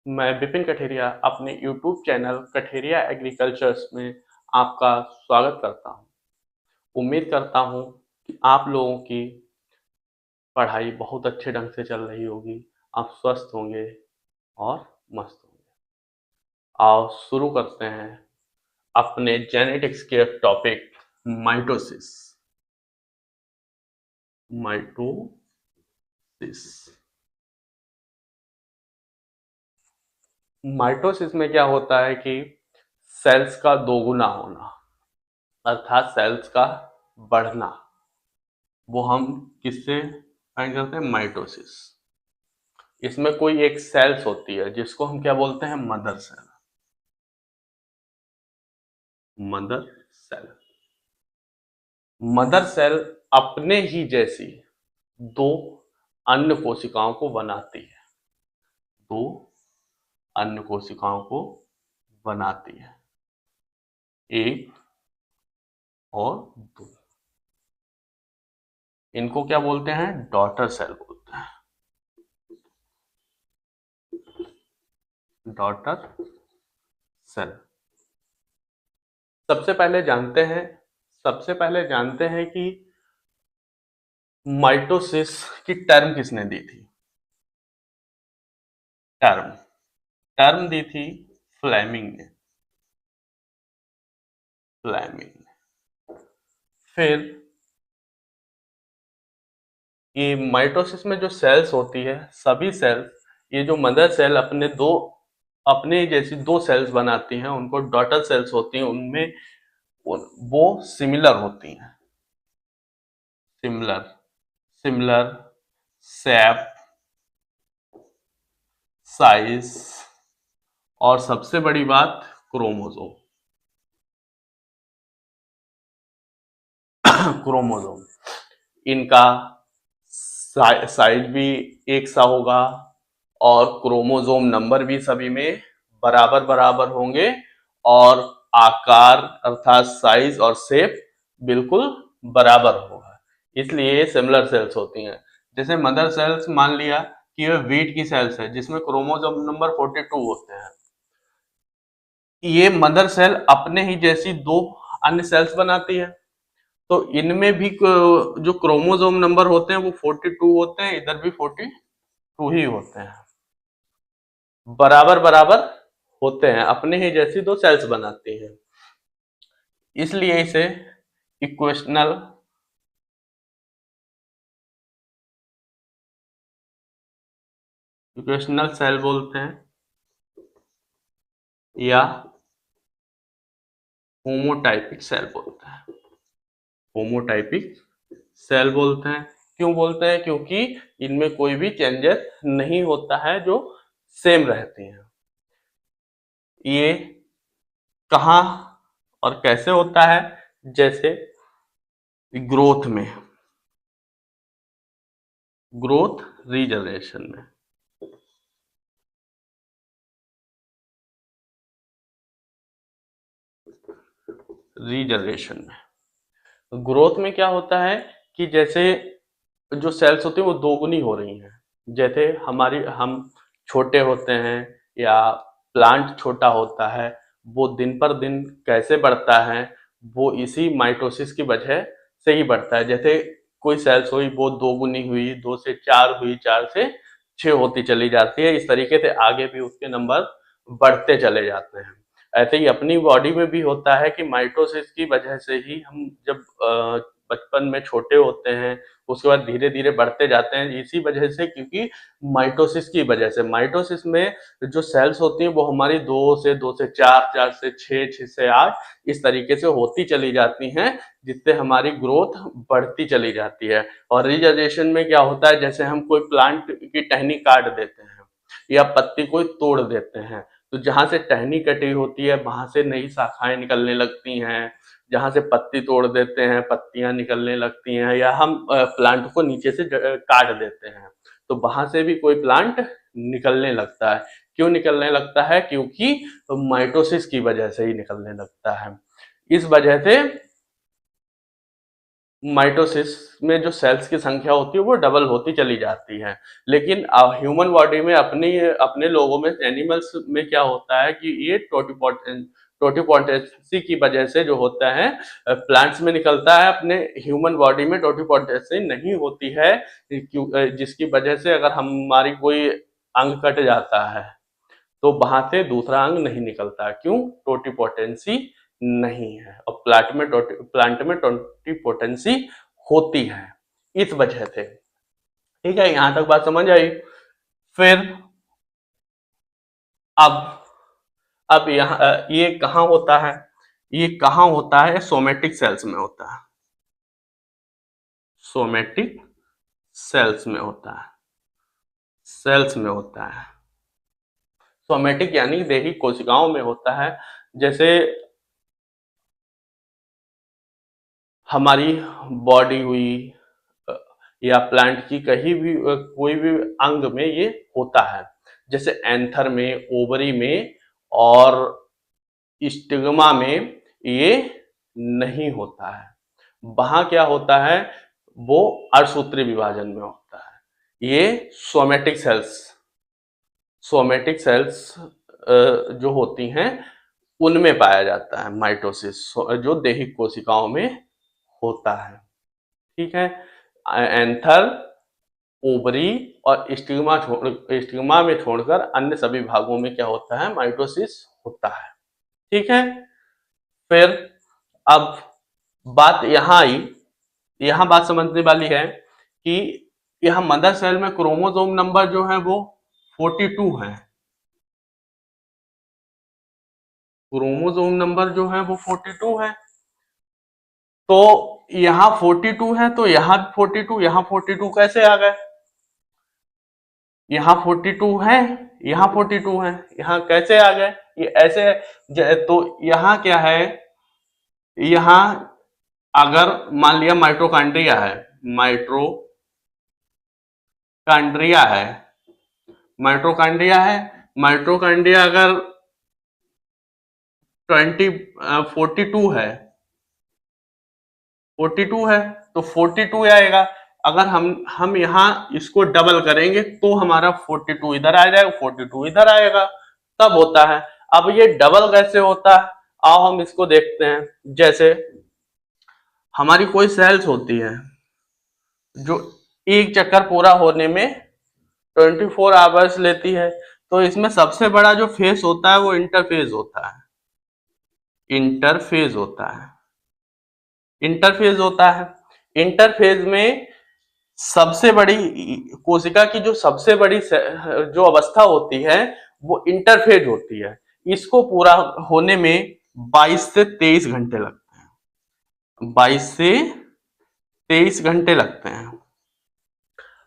मैं विपिन कठेरिया अपने YouTube channel Katheria agricultures में आपका स्वागत करता हूं। उम्मीद करता हूं कि आप लोगों की पढ़ाई बहुत अच्छे ढंग से चल रही होगी, आप स्वस्थ होंगे और मस्त होंगे। आओ शुरू करते हैं अपने जेनेटिक्स के टॉपिक माइटोसिस। माइटोसिस माइटोसिस में क्या होता है कि सेल्स का दोगुना होना, अर्थात सेल्स का बढ़ना। वो हम किससे फाइंड करते हैं? माइटोसिस। इसमें कोई एक सेल्स होती है जिसको हम क्या बोलते हैं? Mother cell. Mother cell. Mother cell अपने ही जैसी दो अन्य कोशिकाओं को बनाती है। दो अन्य कोशिकाओं को बनाती है, एक और दो। इनको क्या बोलते हैं? डॉटर सेल बोलते हैं। Daughter cell. सबसे पहले जानते हैं सबसे पहले जानते हैं कि माइटोसिस की टर्म किसने दी थी? टर्म टर्म दी थी फ्लेमिंग ने। फ्लेमिंग ने। फिर ये माइटोसिस में जो सेल्स होती है, सभी सेल्स, ये जो मदर सेल अपने जैसी दो सेल्स बनाती हैं, उनको डॉटर सेल्स होती हैं। उनमें वो सिमिलर होती हैं। सिमिलर सिमिलर शेप, साइज और सबसे बड़ी बात क्रोमोसोम। क्रोमोसोम इनका साइज भी एक सा होगा और क्रोमोसोम नंबर भी सभी में बराबर बराबर होंगे और आकार अर्थात साइज और शेप बिल्कुल बराबर होगा। इसलिए ये सिमिलर सेल्स होती हैं। जैसे मदर सेल्स मान लिया कि ये वीट की सेल्स है जिसमें क्रोमोसोम नंबर 42 होते हैं। ये मदर सेल अपने ही जैसी दो अन्य सेल्स बनाती है, तो इनमें भी जो क्रोमोसोम नंबर होते हैं वो 42 होते हैं, इधर भी 42 ही होते हैं, बराबर बराबर होते हैं, अपने ही जैसी दो सेल्स बनाती हैं। इसलिए इसे इक्वेशनल इक्वेशनल सेल बोलते हैं या होमोटाइपिक सेल बोलते हैं। होमोटाइपिक सेल बोलते हैं। क्यों बोलते हैं? क्योंकि इनमें कोई भी चेंजेस नहीं होता है, जो सेम रहती हैं। ये कहाँ और कैसे होता है? जैसे ग्रोथ में, ग्रोथ रीजनरेशन में। रीजनरेशन में ग्रोथ में क्या होता है कि जैसे जो सेल्स होती है वो दोगुनी हो रही हैं। जैसे हम छोटे होते हैं या प्लांट छोटा होता है, वो दिन पर दिन कैसे बढ़ता है? वो इसी माइटोसिस की वजह से ही बढ़ता है। जैसे कोई सेल्स हुई, वो दोगुनी हुई, 2 से 4 हुई, 4 से 6 होती चली जाती है। इस तरीके से आगे भी उसके नंबर बढ़ते चले जाते हैं। ऐसे ही अपनी बॉडी में भी होता है कि माइटोसिस की वजह से ही हम जब बचपन में छोटे होते हैं, उसके बाद धीरे धीरे बढ़ते जाते हैं, इसी वजह से, क्योंकि माइटोसिस की वजह से। माइटोसिस में जो सेल्स होती हैं वो हमारी 2 से 4, 4 से 6, 6 से 8 इस तरीके से होती चली जाती हैं, जिससे हमारी ग्रोथ बढ़ती चली जाती है। और रीजनरेशन में क्या होता है? जैसे हम कोई प्लांट की टहनी काट देते हैं या पत्ती कोई तोड़ देते हैं, तो जहां से टहनी कटी होती है वहां से नई शाखाएं निकलने लगती हैं। जहां से पत्ती तोड़ देते हैं, पत्तियां निकलने लगती हैं, या हम प्लांट को नीचे से काट देते हैं, तो वहां से भी कोई प्लांट निकलने लगता है। क्यों निकलने लगता है? क्योंकि माइटोसिस की वजह से ही निकलने लगता है। इस वजह से माइटोसिस में जो सेल्स की संख्या होती है वो डबल होती चली जाती है। लेकिन ह्यूमन बॉडी में अपनी अपने लोगों में, एनिमल्स में क्या होता है कि ये टोटिपोटेंसी की वजह से जो होता है प्लांट्स में निकलता है, अपने ह्यूमन बॉडी में टोटिपोटेंसी नहीं होती है, जिसकी वजह से अगर हमारी कोई अंग कट जाता है तो वहां से दूसरा अंग नहीं निकलता। क्यों? टोटिपोटेंसी नहीं है। और प्लांट में टोटिपोटेंसी होती है, इस वजह से। ठीक है, यहां तक बात समझ आई। फिर अब यहाँ ये कहाँ होता है? ये कहाँ होता है? सोमेटिक सेल्स में होता है। सोमेटिक सेल्स में होता है, सेल्स में होता है। सोमेटिक यानी देही कोशिकाओं में होता है। जैसे हमारी बॉडी हुई या प्लांट की कहीं भी कोई भी अंग में ये होता है। जैसे एंथर में, ओवरी में और स्टिग्मा में ये नहीं होता है। वहां क्या होता है? वो अर्धसूत्री विभाजन में होता है। ये सोमेटिक सेल्स जो होती हैं उनमें पाया जाता है माइटोसिस, जो दैहिक कोशिकाओं में होता है। ठीक है, एंथर, ओवरी और स्टिग्मा में छोड़कर अन्य सभी भागों में क्या होता है? माइटोसिस होता है। ठीक है, फिर अब बात यहाँ आई, यहाँ बात समझने वाली है कि यह मदर सेल में क्रोमोसोम नंबर जो है वो 42 है। क्रोमोसोम नंबर जो है वो 42 है। तो यहाँ 42 है तो यहाँ 42, यहाँ 42 कैसे आ गए? यहाँ 42 है, यहाँ 42 है, यहाँ कैसे आ गए? ये ऐसे तो यहाँ क्या है? यहाँ अगर मान लिया माइटोकॉन्ड्रिया है, माइटोकॉन्ड्रिया है, माइटोकॉन्ड्रिया है, माइटोकॉन्ड्रिया अगर 42 है, 42 है तो 42 आएगा। अगर हम यहाँ इसको डबल करेंगे तो हमारा 42 इधर आ जाएगा, 42 इधर आएगा, तब होता है। अब ये डबल कैसे होता है? आओ हम इसको देखते हैं। जैसे हमारी कोई सेल्स होती है जो एक चक्कर पूरा होने में 24 आवर्स लेती है, तो इसमें सबसे बड़ा जो फेस होता है वो इंटरफेज होता है। इंटरफेज होता है, इंटरफेज होता है। इंटरफेज में सबसे बड़ी कोशिका की जो सबसे बड़ी जो अवस्था होती है वो इंटरफेज होती है। इसको पूरा होने में 22 से 23 घंटे लगते हैं। 22 से 23 घंटे लगते हैं।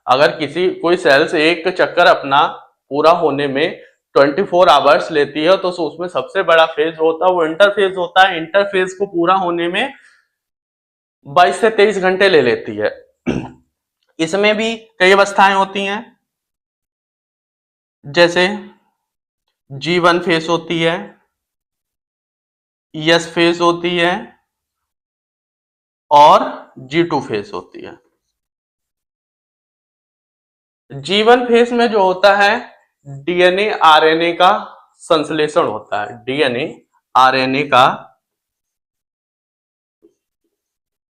अगर कोई सेल्स एक चक्कर अपना पूरा होने में 24 आवर्स लेती है तो उसमें सबसे बड़ा फेज होता है वो इंटरफेज होता है। इंटरफेज को पूरा होने में 22 से 23 घंटे ले लेती है। इसमें भी कई अवस्थाएं होती हैं, जैसे G1 फेज होती है, S फेज होती है और G2 फेज होती है। G1 फेज में जो होता है डीएनए आरएनए का संश्लेषण होता है। डीएनए आरएनए का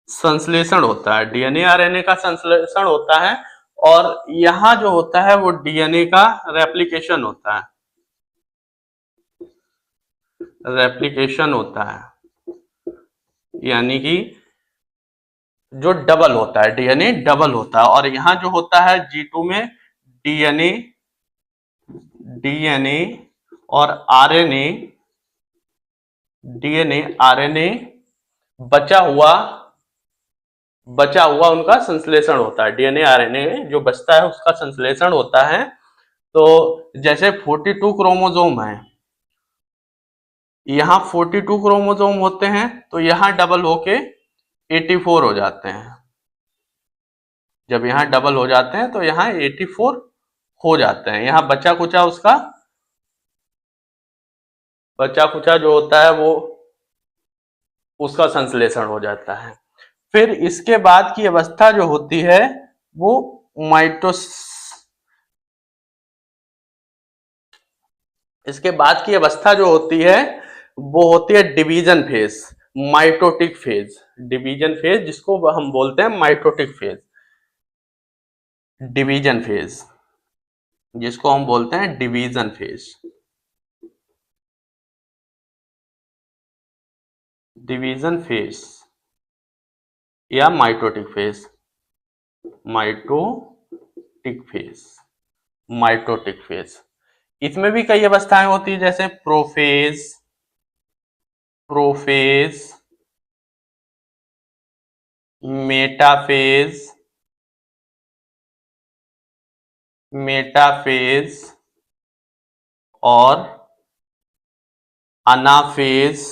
संश्लेषण होता है, डीएनए आरएनए का संश्लेषण होता है। और यहां जो होता है वो डीएनए का रेप्लिकेशन होता है, रेप्लिकेशन होता है, यानी कि जो डबल होता है, डीएनए डबल होता है। और यहां जो होता है G2 में डीएनए डीएनए और आरएनए, डीएनए आरएनए बचा हुआ उनका संश्लेषण होता है। डीएनए आरएनए जो बचता है उसका संश्लेषण होता है। तो जैसे 42 क्रोमोसोम है, यहाँ 42 क्रोमोसोम होते हैं तो यहाँ डबल होके 84 हो जाते हैं। जब यहाँ डबल हो जाते हैं तो यहाँ 84 हो जाते हैं। यहाँ बचा कुचा जो होता है वो उसका संश्लेषण हो जाता है। फिर इसके बाद की अवस्था जो होती है वो माइटोस इसके बाद की अवस्था जो होती है वो होती है division phase, mitotic phase. Division phase जिसको हम बोलते हैं माइटोटिक फेज, डिवीजन फेज जिसको हम बोलते हैं डिवीजन फेज, डिवीजन फेज या mitotic phase, mitotic phase, mitotic phase. इसमें भी कई अवस्थाएं होती है जैसे प्रोफेज, प्रोफेज, मेटाफेज, मेटाफेज और अनाफेज,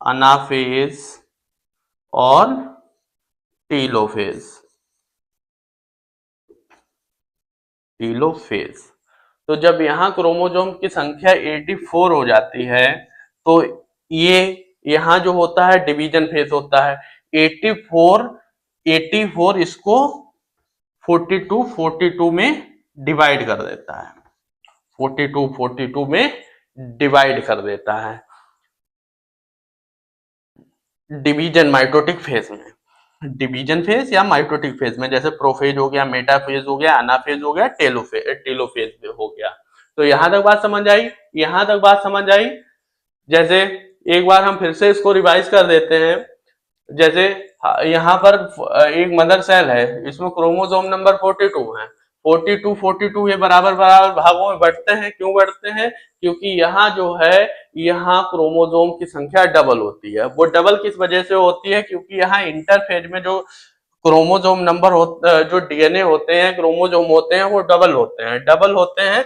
अनाफेज और टीलोफेज, टीलोफेज। तो जब यहाँ क्रोमोसोम की संख्या 84 हो जाती है तो ये यहाँ जो होता है डिवीजन फेज होता है। 84 84 इसको 42 में डिवाइड कर देता है, 42 में डिवाइड कर देता है डिवीजन माइटोटिक फेज में, डिवीजन फेज या माइटोटिक फेज में। जैसे प्रोफेज हो गया, मेटाफेज हो गया, अनाफेज हो गया, टेलोफेज हो गया। तो यहां तक बात समझ आई, यहां तक बात समझ आई। जैसे एक बार हम फिर से इसको रिवाइज कर देते हैं। जैसे यहाँ पर एक मदर सेल है, इसमें क्रोमोसोम नंबर 42 है। 42 ये बराबर बराबर भागों में बढ़ते हैं। क्यों बढ़ते हैं? क्योंकि यहाँ जो है, यहाँ क्रोमोसोम की संख्या डबल होती है। वो डबल किस वजह से होती है? क्योंकि यहाँ इंटरफेज में जो क्रोमोसोम नंबर जो डीएनए होते हैं, क्रोमोसोम होते हैं, वो डबल होते हैं, डबल होते हैं।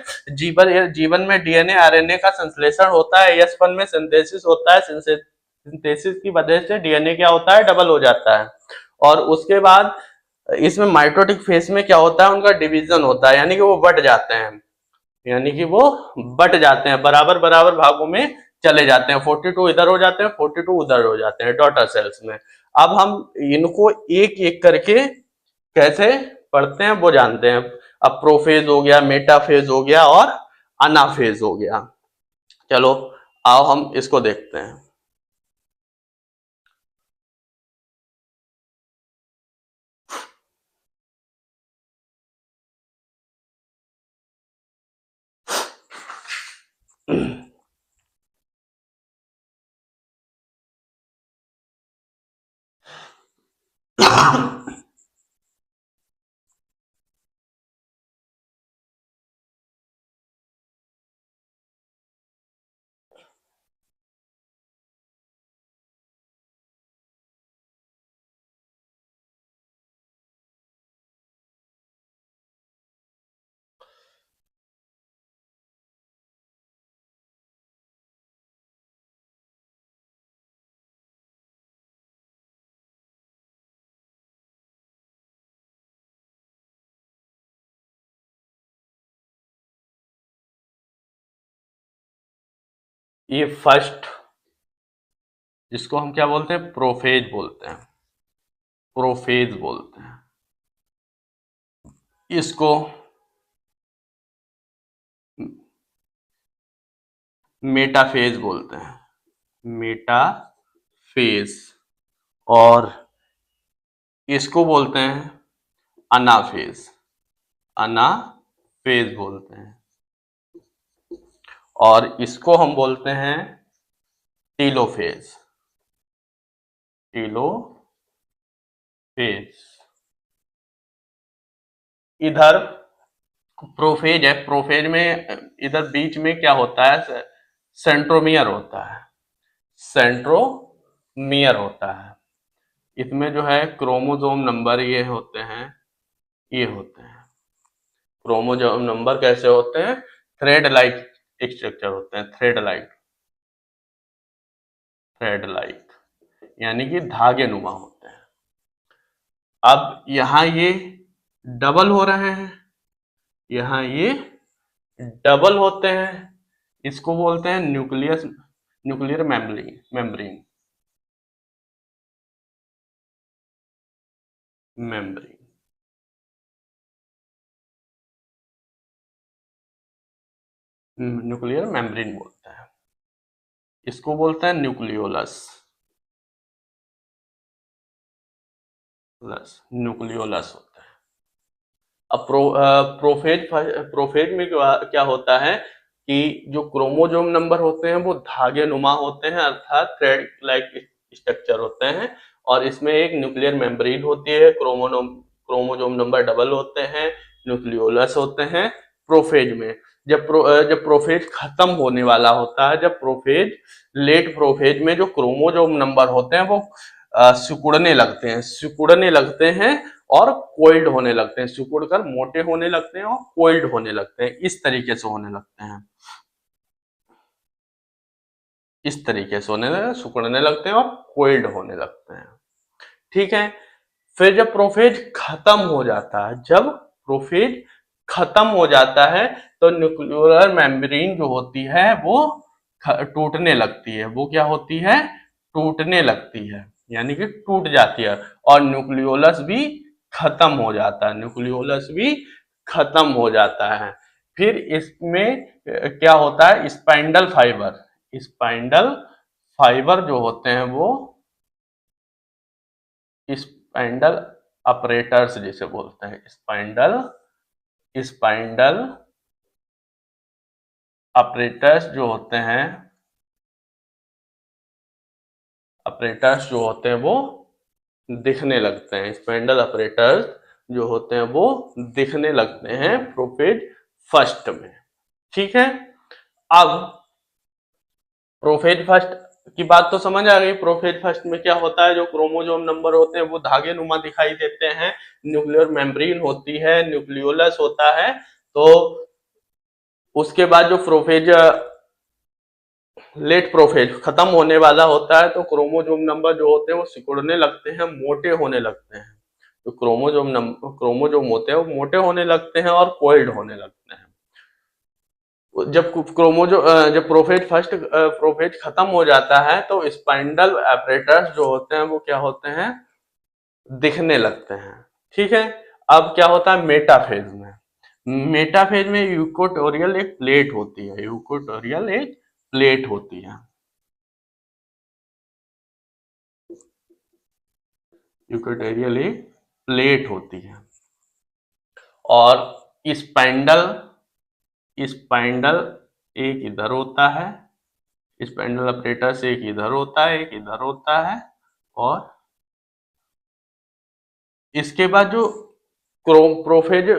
जीवन में डीएनए आरएनए का संश्लेषण होता है, S1 में सिंथेसिस होता है, सिंथेसिस की वजह से डीएनए क्या होता है? डबल हो जाता है। और उसके बाद इसमें माइटोटिक फेज में क्या होता है? उनका डिवीजन होता है, यानी कि वो बट जाते हैं, यानी कि वो बट जाते हैं, बराबर बराबर भागों में चले जाते हैं। 42 इधर हो जाते हैं, 42 उधर हो जाते हैं डॉटर सेल्स में। अब हम इनको एक एक करके कैसे पढ़ते हैं वो जानते हैं। अब प्रोफेज हो गया, मेटाफेज हो गया और अनाफेज हो गया। चलो आओ हम इसको देखते हैं। ये फर्स्ट, जिसको हम क्या बोलते हैं? प्रोफेज बोलते हैं, प्रोफेज बोलते हैं। इसको मेटाफेज बोलते हैं, मेटाफेज। और इसको बोलते हैं अनाफेज, अनाफेज बोलते हैं। और इसको हम बोलते हैं टीलोफेज, टीलोफेज। इधर प्रोफेज है, प्रोफेज में इधर बीच में क्या होता है? सेंट्रोमियर होता है, सेंट्रोमियर होता है। इसमें जो है क्रोमोसोम नंबर ये होते हैं, ये होते हैं क्रोमोसोम नंबर। कैसे होते हैं? थ्रेड लाइक स्ट्रक्चर होते हैं, थ्रेड लाइक, थ्रेड लाइक यानी कि धागे नुमा होते हैं। अब यहाँ ये डबल हो रहे हैं, यहाँ ये डबल होते हैं। इसको बोलते हैं nucleus, nuclear membrane, membrane. Membrane, nuclear membrane बोलते हैं, इसको बोलते हैं न्यूक्लियोलस, न्यूक्लियोलस होता है। अब प्रोफेज में क्या होता है कि जो क्रोमोजोम नंबर होते हैं वो धागे नुमा होते हैं, अर्थात थ्रेड लाइक स्ट्रक्चर होते हैं, और इसमें एक न्यूक्लियर मेम्ब्रेन होती है, क्रोमोजोम नंबर डबल होते हैं, न्यूक्लियोलस होते हैं प्रोफेज में। जब प्रोफेज खत्म होने वाला होता है, जब प्रोफेज लेट प्रोफेज में जो क्रोमोजोम नंबर होते हैं वो सिकुड़ने लगते हैं और कोइल्ड होने लगते हैं, सिकुड़ कर मोटे होने लगते हैं और कोइल्ड होने लगते हैं, इस तरीके से होने लगते हैं, इस तरीके से होने लगते हैं, सिकुड़ने लगते हैं और कोइल्ड होने लगते हैं। ठीक है, फिर जब प्रोफेज खत्म हो जाता है, जब प्रोफेज खत्म हो जाता है तो न्यूक्लियर मेम्ब्रेन जो होती है वो टूटने लगती है, वो क्या होती है, टूटने लगती है, यानी कि टूट जाती है, और न्यूक्लियोलस भी खत्म हो जाता है, न्यूक्लियोलस भी खत्म हो जाता है। फिर इसमें क्या होता है, स्पाइंडल फाइबर, स्पाइंडल फाइबर जो होते हैं वो स्पाइंडल अपरेटर्स जिसे बोलते हैं, स्पाइंडल स्पाइंडल अपरेटर्स जो होते हैं, अपरेटर्स जो होते हैं वो दिखने लगते हैं, स्पाइंडल अपरेटर्स जो होते हैं वो दिखने लगते हैं प्रोफेज फर्स्ट में। ठीक है, अब प्रोफेज फर्स्ट की बात तो समझ आ गई। प्रोफेज फर्स्ट में क्या होता है, जो क्रोमोजोम नंबर होते हैं वो धागे नुमा दिखाई देते हैं, न्यूक्लियर मेम्ब्रेन होती है, न्यूक्लियोलस होता है। तो उसके बाद जो प्रोफेज लेट प्रोफेज खत्म होने वाला होता है तो क्रोमोजोम नंबर जो होते हैं वो सिकुड़ने लगते हैं, मोटे होने लगते हैं, तो क्रोमोजोम होते हैं वो मोटे होने लगते हैं और कोइल्ड होने लगते हैं। जब प्रोफेज खत्म हो जाता है तो स्पाइंडल एपरेटस जो होते हैं वो क्या होते हैं, दिखने लगते हैं। ठीक है, अब क्या होता है मेटाफेज में, मेटाफेज में यूकोटोरियल एक प्लेट होती है, यूकोटोरियल एक प्लेट होती है, यूकोटोरियल एक प्लेट होती है, और स्पाइंडल स्पाइंडल एक इधर होता है, स्पाइंडल अपरेटस एक इधर होता है, एक इधर होता है, और इसके बाद जो प्रोफेज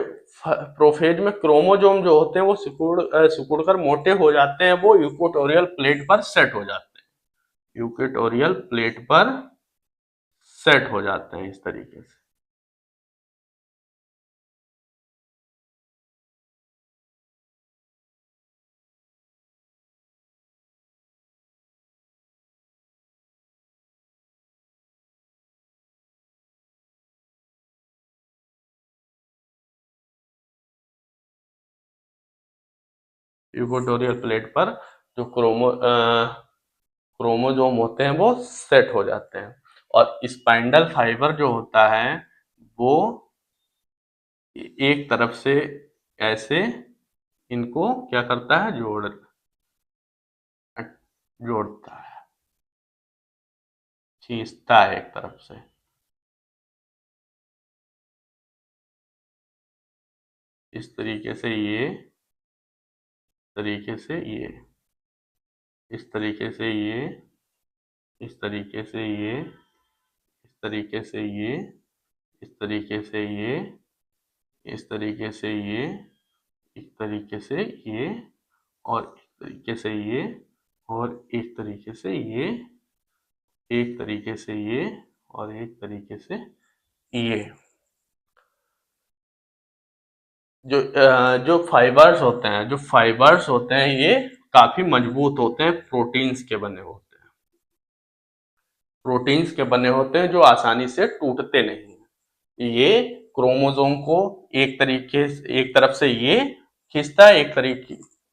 प्रोफेज में क्रोमोजोम जो होते हैं वो सिकुड़कर मोटे हो जाते हैं, वो यूकोटोरियल प्लेट पर सेट हो जाते हैं, यूकोटोरियल प्लेट पर सेट हो जाते हैं इस तरीके से। यूकोटोरियल प्लेट पर जो क्रोमोजोम होते हैं वो सेट हो जाते हैं, और स्पाइंडल फाइबर जो होता है वो एक तरफ से ऐसे इनको क्या करता है, जोड़ता है, खींचता है एक तरफ से, इस तरीके से ये, तरीके से ये, इस तरीके से ये, इस तरीके से ये, इस तरीके से ये, इस तरीके से ये, इस तरीके से ये, इस तरीके से ये, और इस तरीके से ये, और एक तरीके से ये, एक तरीके से ये, और एक तरीके से ये। जो फाइबर्स होते हैं ये काफी मजबूत होते हैं, प्रोटीन्स के बने होते हैं, प्रोटीन्स के बने होते हैं जो आसानी से टूटते नहीं। ये क्रोमोसोम को एक तरफ से ये खींचता है, एक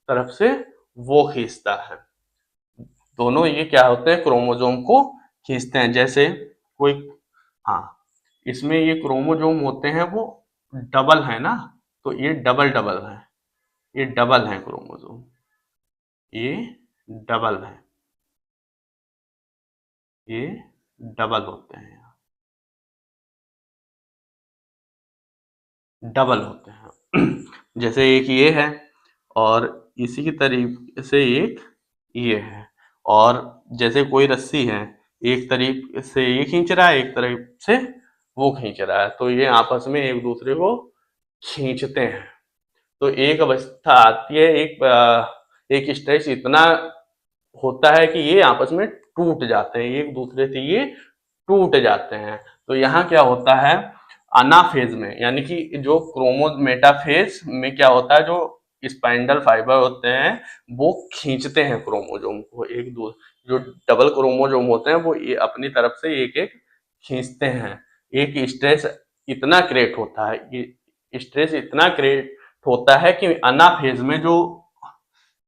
तरफ से वो खींचता है, दोनों ये क्या होते हैं, क्रोमोसोम को खींचते हैं। जैसे कोई, हाँ, इसमें ये क्रोमोजोम होते हैं वो डबल है ना, तो ये डबल डबल है, ये डबल है क्रोमोजोम, ये डबल है, ये डबल होते हैं, डबल होते हैं। जैसे एक ये है और इसी की तरीके से एक ये है, और जैसे कोई रस्सी है, एक तरीके से ये खींच रहा है, एक तरफ से वो खींच रहा है, तो ये आपस में एक दूसरे को खींचते हैं। तो एक अवस्था आती है, एक स्ट्रेस इतना होता है कि ये आपस में टूट जाते हैं, एक दूसरे से ये टूट जाते हैं। तो यहाँ क्या होता है, अनाफेज में, यानी कि जो क्रोमोमेटाफेज में क्या होता है, जो स्पाइंडल फाइबर होते हैं वो खींचते हैं क्रोमोजोम को, एक दो जो डबल क्रोमोजोम होते हैं वो ये अपनी तरफ से एक एक खींचते हैं। एक स्ट्रेस इतना क्रिएट होता है, ये स्ट्रेस इतना क्रिएट होता है कि अनाफेज में जो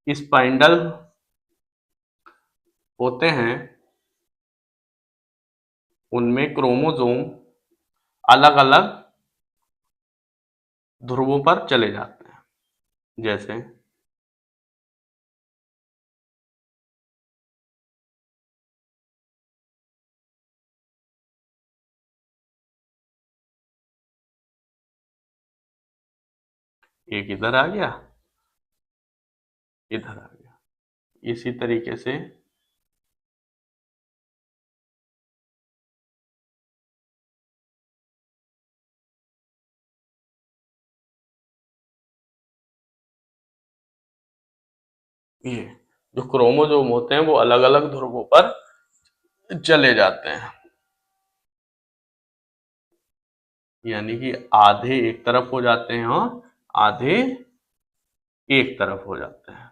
स्पाइंडल होते हैं उनमें क्रोमोजोम अलग अलग ध्रुवों पर चले जाते हैं। जैसे एक इधर आ गया, इधर आ गया, इसी तरीके से ये जो क्रोमोजोम होते हैं वो अलग अलग ध्रुवों पर चले जाते हैं, यानी कि आधे एक तरफ हो जाते हैं और आधे एक तरफ हो जाते हैं।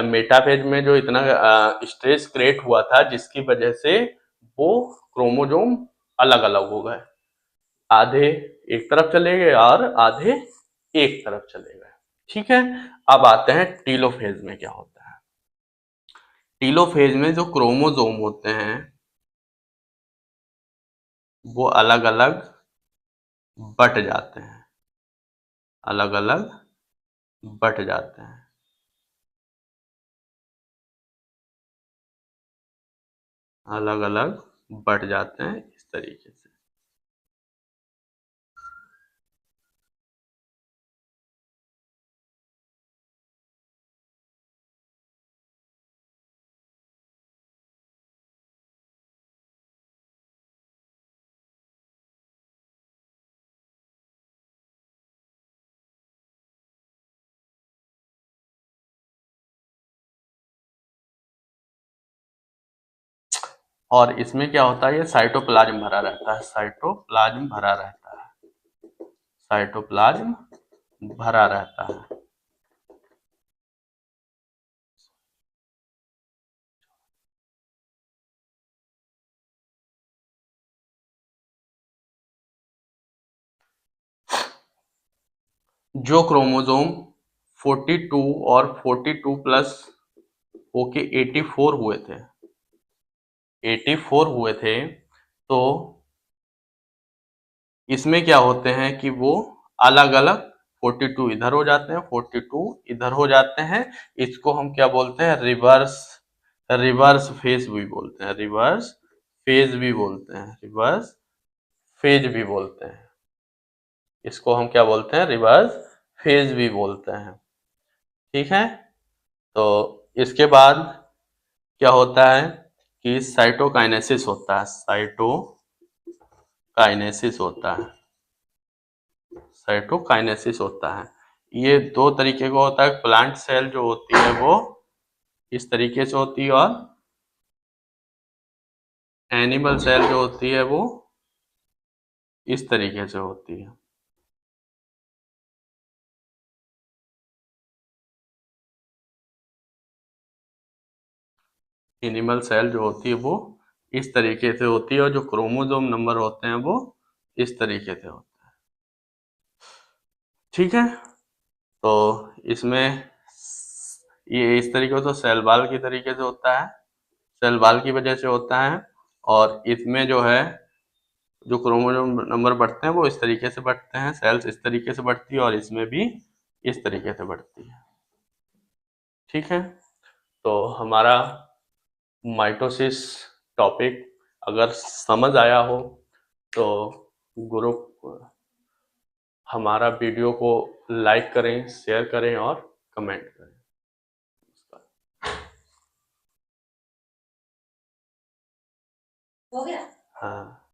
मेटाफेज में जो इतना स्ट्रेस क्रिएट हुआ था जिसकी वजह से वो क्रोमोजोम अलग अलग हो गए, आधे एक तरफ चले गए और आधे एक तरफ चले गए। ठीक है, अब आते हैं टीलोफेज में क्या होता है। टीलोफेज में जो क्रोमोजोम होते हैं वो अलग अलग बट जाते हैं, अलग अलग बट जाते हैं, अलग अलग बट जाते हैं इस तरीके से। और इसमें क्या होता है, ये साइटोप्लाज्म भरा रहता है, साइटोप्लाज्म भरा रहता है, साइटोप्लाज्म भरा रहता है। जो क्रोमोसोम 42 और 42 प्लस होके 84 हुए थे, 84 हुए थे, तो इसमें क्या होते हैं कि वो अलग अलग 42 इधर हो जाते हैं, 42 इधर हो जाते हैं। इसको हम क्या बोलते हैं, रिवर्स, रिवर्स फेज भी बोलते हैं, रिवर्स फेज भी बोलते हैं, रिवर्स फेज भी बोलते हैं। इसको हम क्या बोलते हैं, रिवर्स फेज भी बोलते हैं। ठीक है, तो इसके बाद क्या होता है कि साइटोकाइनेसिस होता है, साइटोकाइनेसिस होता है, साइटोकाइनेसिस होता है। ये दो तरीके का होता है, प्लांट सेल जो होती है वो इस तरीके से होती है और एनिमल सेल जो होती है वो इस तरीके से होती है। एनिमल सेल जो होती है वो इस तरीके से होती है और जो क्रोमोसोम नंबर होते हैं वो इस तरीके से होते हैं। ठीक है, तो इसमें ये इस तरीके से सेल बाल की तरीके से होता है, सेल वॉल की वजह से होता है। और इसमें जो है जो क्रोमोसोम नंबर बढ़ते हैं वो इस तरीके से बढ़ते हैं, सेल्स इस तरीके से बढ़ती है और इसमें भी इस तरीके से बढ़ती है। ठीक है, तो हमारा माइटोसिस टॉपिक अगर समझ आया हो तो ग्रुप हमारा वीडियो को लाइक करें, शेयर करें और कमेंट करें। हो गया? हाँ।